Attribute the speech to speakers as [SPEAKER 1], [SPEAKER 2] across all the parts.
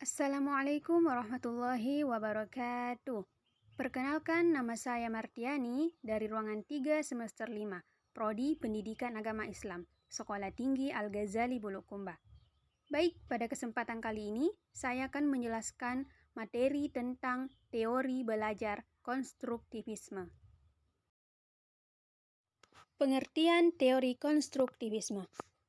[SPEAKER 1] Assalamualaikum warahmatullahi wabarakatuh. Perkenalkan, nama saya Martiani dari ruangan 3 semester 5, Prodi Pendidikan Agama Islam, Sekolah Tinggi Al-Ghazali Bulukumba. Baik, pada kesempatan kali ini saya akan menjelaskan materi tentang teori belajar konstruktivisme. Pengertian teori konstruktivisme.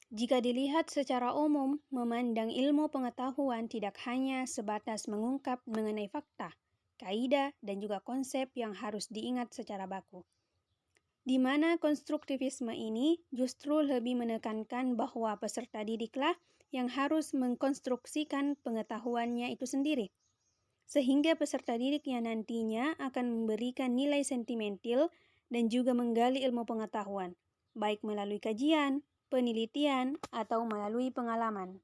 [SPEAKER 1] Jika dilihat secara umum, memandang ilmu pengetahuan tidak hanya sebatas mengungkap mengenai fakta, kaidah, dan juga konsep yang harus diingat secara baku. Di mana konstruktivisme ini justru lebih menekankan bahwa peserta didiklah yang harus mengkonstruksikan pengetahuannya itu sendiri, sehingga peserta didik yang nantinya akan memberikan nilai sentimental dan juga menggali ilmu pengetahuan, baik melalui kajian, penelitian, atau melalui pengalaman.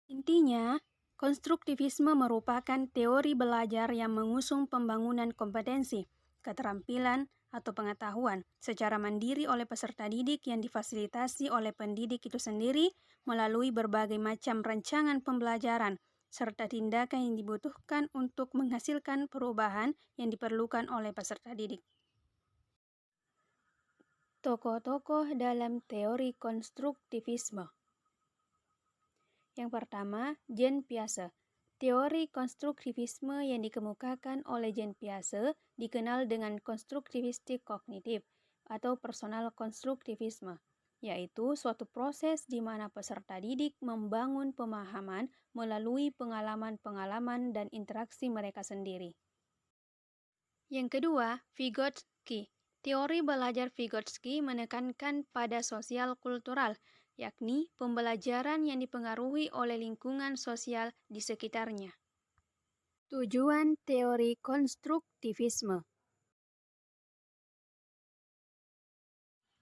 [SPEAKER 1] Intinya, konstruktivisme merupakan teori belajar yang mengusung pembangunan kompetensi, keterampilan, atau pengetahuan secara mandiri oleh peserta didik yang difasilitasi oleh pendidik itu sendiri melalui berbagai macam rancangan pembelajaran serta tindakan yang dibutuhkan untuk menghasilkan perubahan yang diperlukan oleh peserta didik. Tokoh-tokoh dalam teori konstruktivisme. Yang pertama, Jean Piaget. Teori konstruktivisme yang dikemukakan oleh Jean Piaget dikenal dengan konstruktivistik kognitif atau personal konstruktivisme, yaitu suatu proses di mana peserta didik membangun pemahaman melalui pengalaman-pengalaman dan interaksi mereka sendiri. Yang kedua, Vygotsky. Teori belajar Vygotsky menekankan pada sosial kultural, yakni pembelajaran yang dipengaruhi oleh lingkungan sosial di sekitarnya. Tujuan teori konstruktivisme.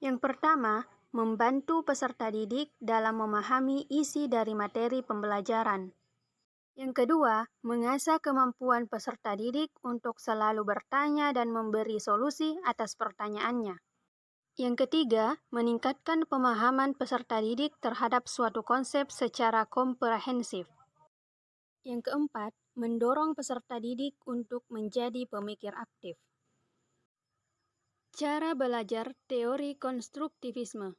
[SPEAKER 1] Yang pertama, membantu peserta didik dalam memahami isi dari materi pembelajaran. Yang kedua, mengasah kemampuan peserta didik untuk selalu bertanya dan memberi solusi atas pertanyaannya. Yang ketiga, meningkatkan pemahaman peserta didik terhadap suatu konsep secara komprehensif. Yang keempat, mendorong peserta didik untuk menjadi pemikir aktif. Cara belajar teori konstruktivisme.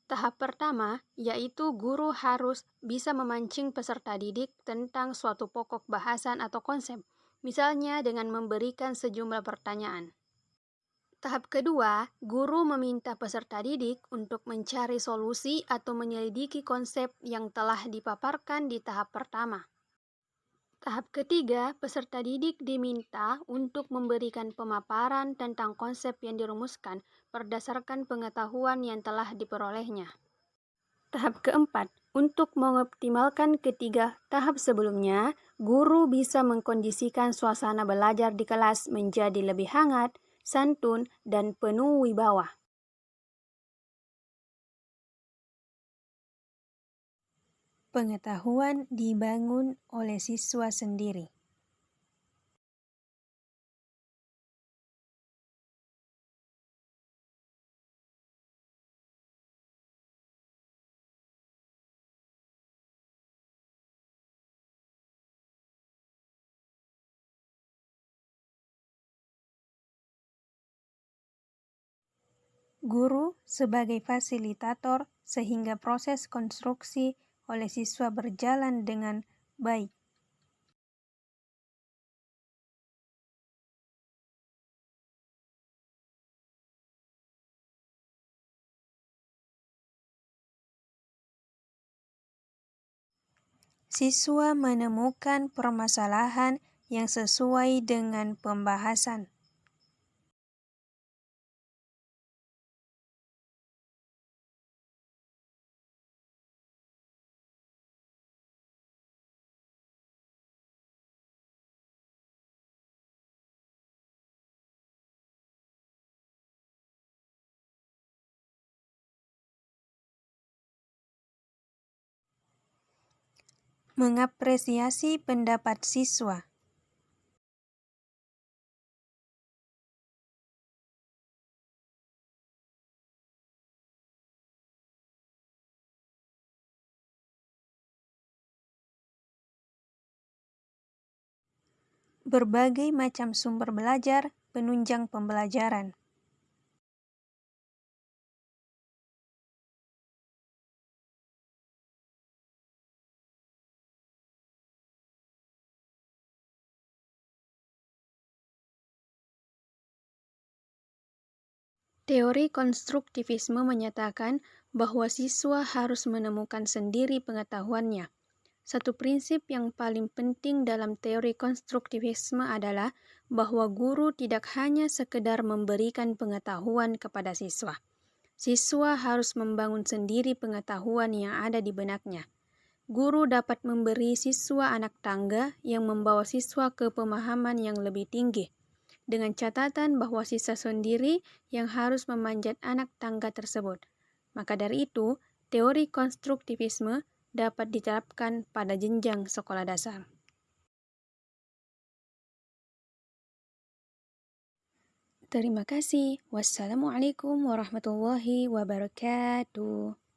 [SPEAKER 1] Tahap pertama, yaitu guru harus bisa memancing peserta didik tentang suatu pokok bahasan atau konsep, misalnya dengan memberikan sejumlah pertanyaan. Tahap kedua, guru meminta peserta didik untuk mencari solusi atau menyelidiki konsep yang telah dipaparkan di tahap pertama. Tahap ketiga, peserta didik diminta untuk memberikan pemaparan tentang konsep yang dirumuskan berdasarkan pengetahuan yang telah diperolehnya. Tahap keempat, untuk mengoptimalkan ketiga tahap sebelumnya, guru bisa mengkondisikan suasana belajar di kelas menjadi lebih hangat, santun, dan penuh wibawa. Pengetahuan dibangun oleh siswa sendiri. Guru sebagai fasilitator sehingga proses konstruksi oleh siswa berjalan dengan baik. Siswa menemukan permasalahan yang sesuai dengan pembahasan. Mengapresiasi pendapat siswa. Berbagai macam sumber belajar penunjang pembelajaran. Teori konstruktivisme menyatakan bahwa siswa harus menemukan sendiri pengetahuannya. Satu prinsip yang paling penting dalam teori konstruktivisme adalah bahwa guru tidak hanya sekedar memberikan pengetahuan kepada siswa. Siswa harus membangun sendiri pengetahuan yang ada di benaknya. Guru dapat memberi siswa anak tangga yang membawa siswa ke pemahaman yang lebih tinggi, dengan catatan bahwa siswa sendiri yang harus memanjat anak tangga tersebut. Maka dari itu, teori konstruktivisme dapat diterapkan pada jenjang sekolah dasar. Terima kasih. Wassalamualaikum warahmatullahi wabarakatuh.